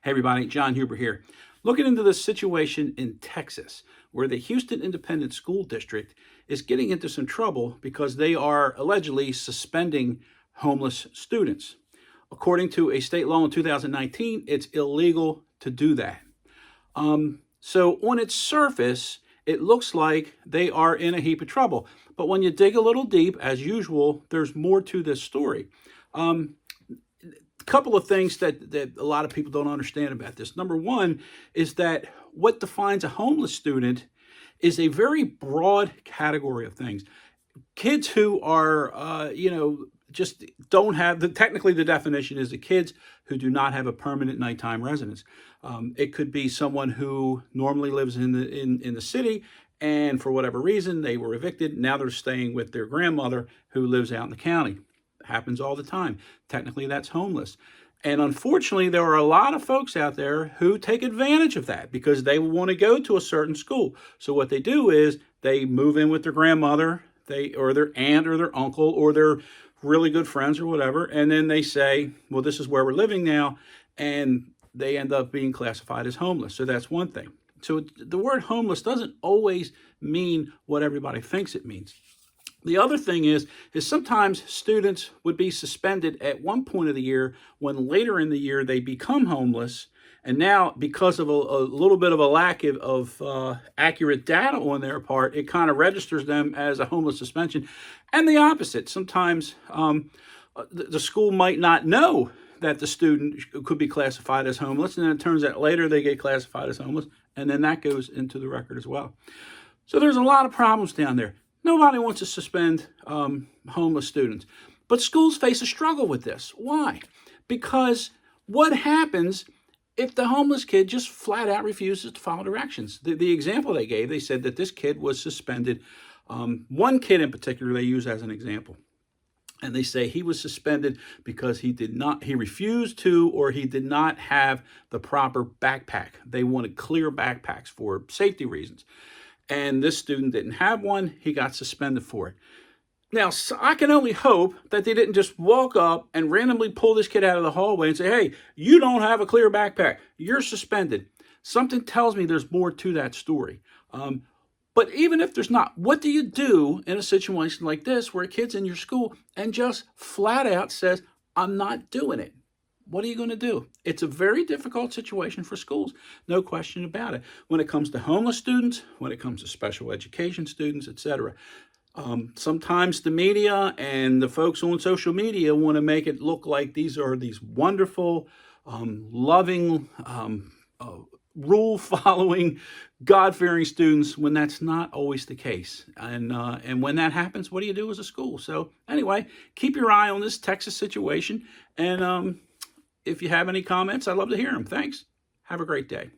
Hey everybody, John Huber here. Looking into the situation in Texas, where the Houston Independent School District is getting into some trouble because they are allegedly suspending homeless students. According to a state law in 2019, it's illegal to do that. So on its surface, it looks like they are in a heap of trouble. But when you dig a little deep, as usual, there's more to this story. Couple of things that a lot of people don't understand about this. Number one is that what defines a homeless student is a very broad category of things. Kids who are, just don't have, technically the definition is the kids who do not have a permanent nighttime residence. It could be someone who normally lives in the city, and for whatever reason, they were evicted. Now they're staying with their grandmother who lives out in the county. Happens all the time. Technically, that's homeless. And unfortunately, there are a lot of folks out there who take advantage of that because they want to go to a certain school. So what they do is they move in with their grandmother, or their aunt or their uncle or their really good friends or whatever. And then they say, well, this is where we're living now. And they end up being classified as homeless. So that's one thing. So the word homeless doesn't always mean what everybody thinks it means. The other thing is sometimes students would be suspended at one point of the year when later in the year they become homeless. And now, because of a little bit of a lack of accurate data on their part, it kind of registers them as a homeless suspension. And the opposite. Sometimes the school might not know that the student could be classified as homeless. And then it turns out later they get classified as homeless. And then that goes into the record as well. So there's a lot of problems down there. Nobody wants to suspend homeless students. But schools face a struggle with this. Why? Because what happens if the homeless kid just flat out refuses to follow directions? The example they gave, they said that this kid was suspended. One kid in particular they use as an example. And they say he was suspended because he refused to, or he did not have the proper backpack. They wanted clear backpacks for safety reasons. And this student didn't have one. He got suspended for it. Now, so I can only hope that they didn't just walk up and randomly pull this kid out of the hallway and say, hey, you don't have a clear backpack. You're suspended. Something tells me there's more to that story. But even if there's not, what do you do in a situation like this where a kid's in your school and just flat out says, I'm not doing it? What are you going to do? It's a very difficult situation for schools, no question about it. When it comes to homeless students, when it comes to special education students, etc. Sometimes the media and the folks on social media want to make it look like these are these wonderful, loving, rule-following, God-fearing students, when that's not always the case. And when that happens, what do you do as a school? So anyway, keep your eye on this Texas situation. And if you have any comments, I'd love to hear them. Thanks. Have a great day.